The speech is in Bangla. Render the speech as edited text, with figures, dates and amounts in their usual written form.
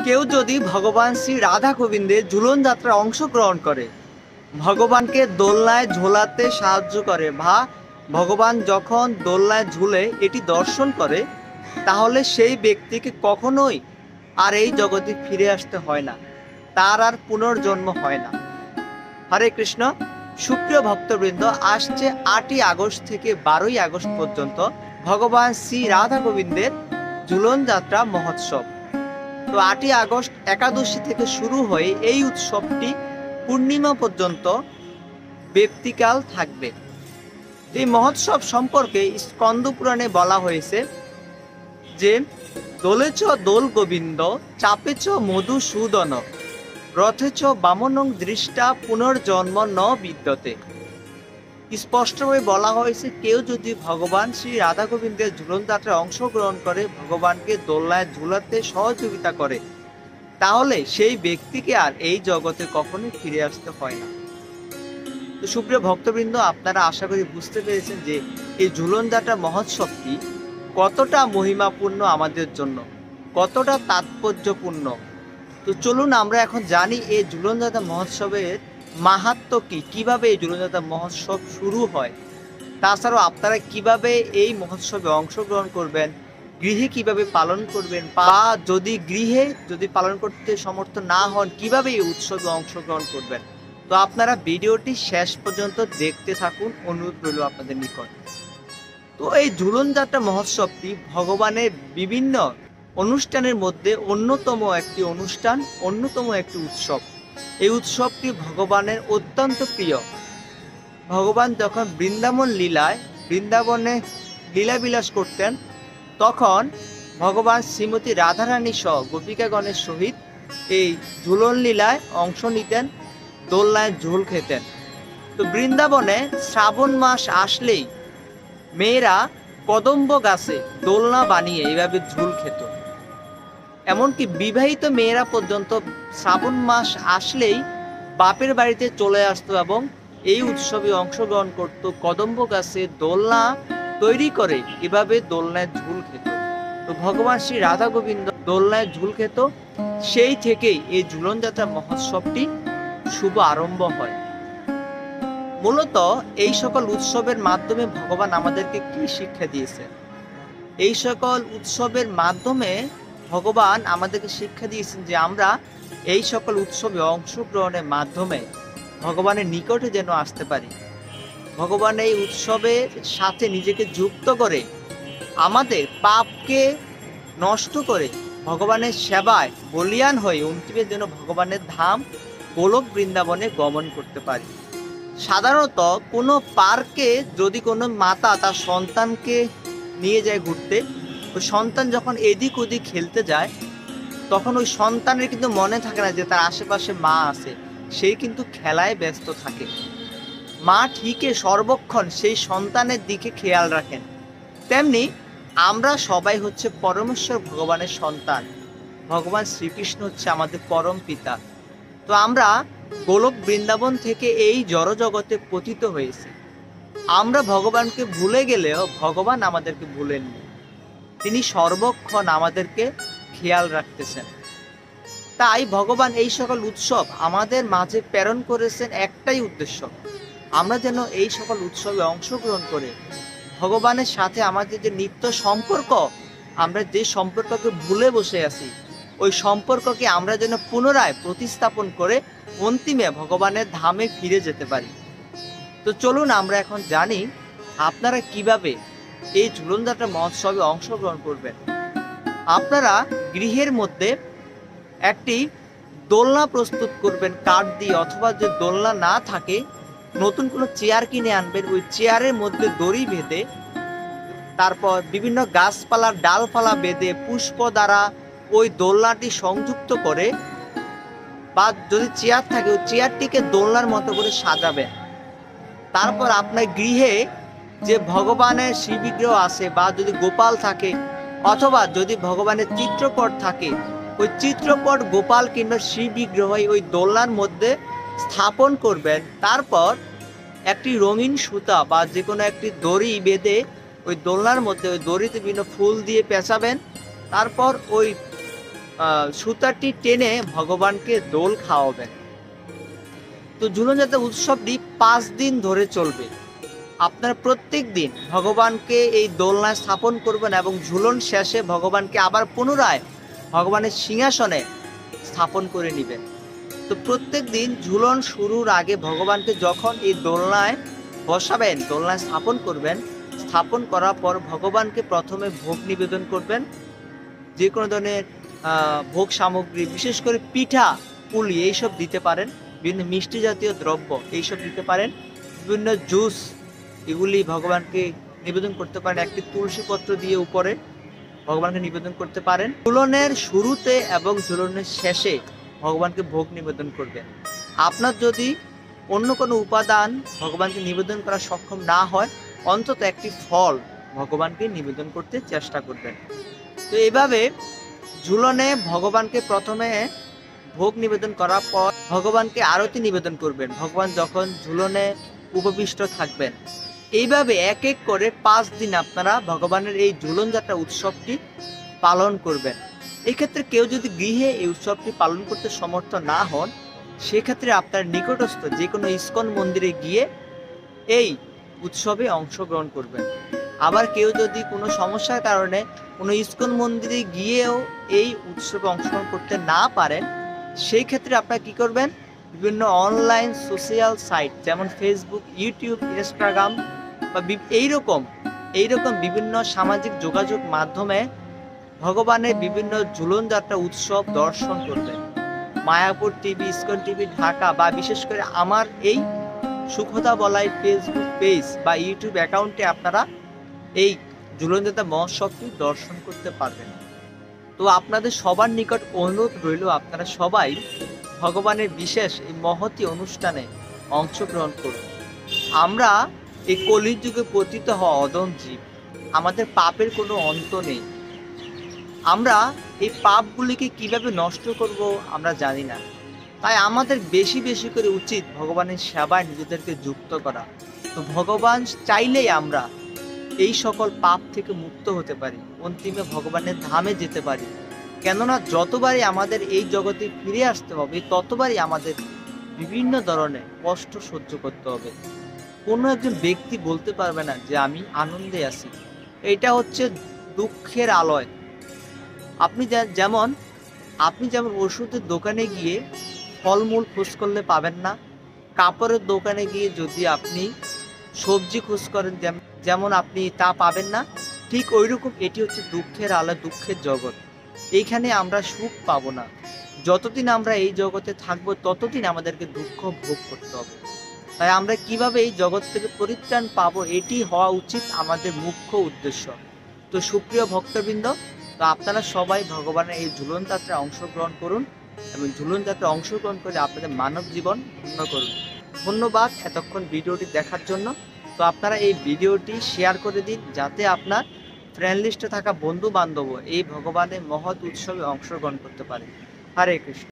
কেউ যদি ভগবান শ্রী রাধা গোবিন্দের ঝুলন যাত্রায় অংশগ্রহণ করে, ভগবানকে দোলনায় ঝোলাতে সাহায্য করে বা ভগবান যখন দোলনায় ঝুলে এটি দর্শন করে, তাহলে সেই ব্যক্তিকে কখনোই আর এই জগতে ফিরে আসতে হয় না, তার আর পুনর্জন্ম হয় না। হরে কৃষ্ণ। সুপ্রিয় ভক্তবৃন্দ, আসছে 8ই আগস্ট থেকে 12ই আগস্ট পর্যন্ত ভগবান শ্রী রাধা গোবিন্দের ঝুলন যাত্রা মহোৎসব। তো 8ই আগস্ট একাদশী থেকে শুরু হয়ে এই উৎসবটি পূর্ণিমা পর্যন্ত ব্যক্তিকাল থাকবে। এই মহোৎসব সম্পর্কে স্কন্দ পুরাণে বলা হয়েছে যে দোলেচ দোল গোবিন্দ চাপেচ মধুসূদন রথেচ বামনং দৃষ্টা পুনর্জন্ম ন বিদ্যতে। স্পষ্টভাবে বলা হয়েছে, কেউ যদি ভগবান শ্রী রাধা গোবিন্দের ঝুলন যাত্রায় অংশগ্রহণ করে, ভগবানকে দোলনায় ঝুলাতে সহযোগিতা করে, তাহলে সেই ব্যক্তিকে আর এই জগতে কখনোই ফিরে আসতে হয় না। তো সুপ্রিয় ভক্তবৃন্দ, আপনারা আশা করি বুঝতে পেরেছেন যে এই ঝুলন যাত্রা মহোৎসবটি কতটা মহিমাপূর্ণ আমাদের জন্য, কতটা তাৎপর্যপূর্ণ। তো চলুন আমরা এখন জানি এই ঝুলন যাত্রা মহোৎসবের মাহাত্ম্য কি, কিভাবে এই ঝুলন যাত্রা মহোৎসব শুরু হয়, তাছাড়াও আপনারা কিভাবে এই মহোৎসবে অংশগ্রহণ করবেন, গৃহে কিভাবে পালন করবেন, বা গৃহে যদি পালন করতে সমর্থ না হন কিভাবে এই উৎসবে অংশগ্রহণ করবেন। তো আপনারা ভিডিওটি শেষ পর্যন্ত দেখতে থাকুন, অনুরোধ রইল আপনাদের নিকট। তো এই ঝুলন যাত্রা মহোৎসবটি ভগবানের বিভিন্ন অনুষ্ঠানের মধ্যে অন্যতম একটি অনুষ্ঠান, অন্যতম একটি উৎসব। এই উৎসবটি ভগবানের অত্যন্ত প্রিয়। ভগবান যখন বৃন্দাবনে লীলাবিলাস করতেন, তখন ভগবান শ্রীমতী রাধারানী সহ গোপিকাগণের সহিত এই ঝুলন লীলায় অংশ নিতেন, দোলনায় ঝুল খেতেন। তো বৃন্দাবনে শ্রাবণ মাস আসলেই মেয়েরা কদম্ব গাছে দোলনা বানিয়ে এইভাবে ঝুল খেত। এমনকি বিবাহিত মেয়েরা পর্যন্ত শ্রাবণ মাস আসলেই বাপের বাড়িতে চলে আসতো এবং এই উৎসবে অংশগ্রহণ করত, কদম্ব গাছে দোলনা তৈরি করে এভাবে দোলনায় ঝুল খেত। তো ভগবান শ্রী রাধা গোবিন্দ দোলনায় ঝুল খেত, সেই থেকেই এই ঝুলন যাত্রা মহোৎসবটি শুভ আরম্ভ হয়। মূলত এই সকল উৎসবের মাধ্যমে ভগবান আমাদেরকে কি শিক্ষা দিয়েছেন? এই সকল উৎসবের মাধ্যমে ভগবান আমাদেরকে শিক্ষা দিয়েছেন যে আমরা এই সকল উৎসবে অংশগ্রহণের মাধ্যমে ভগবানের নিকটে যেন আসতে পারি, ভগবান এই উৎসবের সাথে নিজেকে যুক্ত করে আমাদের পাপকে নষ্ট করে ভগবানের সেবায় বলীয়ান হয়ে অন্তিমের জন্য ভগবানের ধাম গোলক বৃন্দাবনে গমন করতে পারি। সাধারণত কোনো পার্কে যদি কোনো মাতা তার সন্তানকে নিয়ে যায় ঘুরতে, ওই সন্তান যখন এদিক ওদিক খেলতে যায়, তখন ওই সন্তানের কিন্তু মনে থাকে না যে তার আশেপাশে মা আছে, সেই কিন্তু খেলায় ব্যস্ত থাকে। মা ঠিকই সর্বক্ষণ সেই সন্তানের দিকে খেয়াল রাখেন। তেমনি আমরা সবাই হচ্ছে পরমেশ্বর ভগবানের সন্তান, ভগবান শ্রীকৃষ্ণ হচ্ছে আমাদের পরম পিতা। তো আমরা গোলক বৃন্দাবন থেকে এই জড়জগতে পতিত হয়েছি। আমরা ভগবানকে ভুলে গেলেও ভগবান আমাদেরকে ভুলেননি, তিনি সর্বক্ষণ আমাদেরকে খেয়াল রাখতেছেন। তাই ভগবান এই সকল উৎসব আমাদের মাঝে প্রেরণ করেছেন একটাই উদ্দেশ্য, আমরা যেন এই সকল উৎসবে অংশগ্রহণ করে ভগবানের সাথে আমাদের যে নিত্য সম্পর্ক, আমরা যে সম্পর্ককে ভুলে বসে আছি, ওই সম্পর্ককে আমরা যেন পুনরায় প্রতিস্থাপন করে অন্তিমে ভগবানের ধামে ফিরে যেতে পারি। তো চলুন আমরা এখন জানি আপনারা কিভাবে এই ঝুলন যাত্রা মহোৎসবে অংশগ্রহণ করবেন। আপনারা গৃহের মধ্যে একটি দোলনা প্রস্তুত করবেন কাঠ দিয়ে, অথবা যে দোলনা না থাকে নতুন কোনো চেয়ার কিনে আনবেন, ওই চেয়ারের মধ্যে দড়ি বেঁধে, তারপর বিভিন্ন গাছপালার ডালপালা বেঁধে পুষ্প দ্বারা ওই দোলনাটি সংযুক্ত করে, বা যদি চেয়ার থাকে ওই চেয়ারটিকে দোলনার মতো করে সাজাবেন। তারপর আপনার গৃহে যে ভগবানের শ্রীবিগ্রহ আছে, বা যদি গোপাল থাকে, অথবা যদি ভগবানের চিত্রপট থাকে, ওই চিত্রপট গোপাল কিংবা শ্রীবিগ্রহ ওই দোলনার মধ্যে স্থাপন করবেন। তারপর একটি রঙিন সুতা বা যে কোনো একটি দড়ি বেঁধে ওই দোলনার মধ্যে ওই দড়িতে বিভিন্ন ফুল দিয়ে পেঁচাবেন। তারপর ওই সুতাটি টেনে ভগবানকে দোল খাওয়াবেন। তো ঝুলন যাত্রা উৎসবটি 5 দিন ধরে চলবে। আপনারা প্রত্যেক দিন ভগবানকে এই দোলনায় স্থাপন করবেন এবং ঝুলন শেষে ভগবানকে আবার পুনরায় ভগবানের সিংহাসনে স্থাপন করে নেবেন। তো প্রত্যেক দিন ঝুলন শুরুর আগে ভগবানকে যখন এই দোলনায় বসাবেন, দোলনায় স্থাপন করবেন, স্থাপন করার পর ভগবানকে প্রথমে ভোগ নিবেদন করবেন। যে কোনো ধরনের ভোগ সামগ্রী, বিশেষ করে পিঠা, পুলি এইসব দিতে পারেন। বিভিন্ন মিষ্টি জাতীয় দ্রব্য এইসব দিতে পারেন। বিভিন্ন জুস এগুলি ভগবানকে নিবেদন করতে পারেন। একটি তুলসী পত্র দিয়ে উপরে ভগবানকে নিবেদন করতে পারেন। ঝুলনের শুরুতে এবং ঝুলনের শেষে ভগবানকে ভোগ নিবেদন করবেন। আপনার যদি অন্য কোনো উপাদান ভগবানকে নিবেদন করা সক্ষম না হয়, অন্তত একটি ফল ভগবানকে নিবেদন করতে চেষ্টা করবেন। তো এইভাবে ঝুলনে ভগবানকে প্রথমে ভোগ নিবেদন করার পর ভগবানকে আরতি নিবেদন করবেন ভগবান যখন ঝুলনে উপবিষ্ট থাকবেন। এইভাবে এক এক করে 5 দিন আপনারা ভগবানের এই ঝুলন যাত্রা উৎসবটি পালন করবেন। এক্ষেত্রে কেউ যদি গৃহে এই উৎসবটি পালন করতে সমর্থ না হন, সেক্ষেত্রে আপনার নিকটস্থ যে কোনো ইস্কন মন্দিরে গিয়ে এই উৎসবে অংশগ্রহণ করবেন। আবার কেউ যদি কোনো সমস্যার কারণে কোনো ইস্কন মন্দিরে গিয়েও এই উৎসবে অংশগ্রহণ করতে না পারেন, সেই ক্ষেত্রে আপনারা কি করবেন, বিভিন্ন অনলাইন সোশ্যাল সাইট যেমন ফেসবুক, ইউটিউব, ইনস্টাগ্রাম বা এইরকম বিভিন্ন সামাজিক যোগাযোগ মাধ্যমে ভগবানের বিভিন্ন ঝুলন যাত্রা উৎসব দর্শন করবেন। Mayapur TV, ISKCON TV Dhaka বা বিশেষ করে আমার এই সুখদা বলাই ফেসবুক পেজ বা ইউটিউব অ্যাকাউন্টে আপনারা এই ঝুলন যাত্রা মহোৎসবটি দর্শন করতে পারবেন। তো আপনাদের সবার নিকট অনুরোধ রইল, আপনারা সবাই ভগবানের বিশেষ এই মহতী অনুষ্ঠানে অংশগ্রহণ করুন। আমরা এই কলিযুগে পতিত হওয়া অদম জীব, আমাদের পাপের কোনো অন্ত নেই। আমরা এই পাপগুলিকে কিভাবে নষ্ট করব আমরা জানি না। তাই আমাদের বেশি বেশি করে উচিত ভগবানের সেবায় নিজেদেরকে যুক্ত করা। তো ভগবান চাইলেই আমরা এই সকল পাপ থেকে মুক্ত হতে পারি, অন্তিমে ভগবানের ধামে যেতে পারি। কেননা যতবারই আমাদের এই জগতে ফিরে আসতে হবে, ততবারই আমাদের বিভিন্ন ধরনের কষ্ট সহ্য করতে হবে। কোনো একজন ব্যক্তি বলতে পারবে না যে আমি আনন্দে আছি। এটা হচ্ছে দুঃখের আলয়। আপনি যেমন ওষুধের দোকানে গিয়ে ফলমূল খোঁজ করলে পাবেন না, কাপড়ের দোকানে গিয়ে যদি আপনি সবজি খোঁজ করেন যেমন আপনি তা পাবেন না, ঠিক ওইরকম এটি হচ্ছে দুঃখের আলো, দুঃখের জগৎ। এইখানে আমরা সুখ পাবো না। যতদিন আমরা এই জগতে থাকবো ততদিন আমাদেরকে দুঃখ ভোগ করতে হবে। তাই আমরা কিভাবে এই জগৎ থেকে পরিত্রাণ পাবো, এটি হওয়া উচিত আমাদের মুখ্য উদ্দেশ্য। তো সুপ্রিয় ভক্তবৃন্দ, তো আপনারা সবাই ভগবানের এই ঝুলন যাত্রায় অংশগ্রহণ করুন এবং ঝুলন যাত্রায় অংশগ্রহণ করে আপনাদের মানব জীবন ধন্য করুন। ধন্যবাদ এতক্ষণ ভিডিওটি দেখার জন্য। তো আপনারা এই ভিডিওটি শেয়ার করে দিন, যাতে আপনার ফ্রেন্ড লিস্টে থাকা বন্ধু বান্ধব এই ভগবানের মহৎ উৎসবে অংশগ্রহণ করতে পারে। হরে কৃষ্ণ।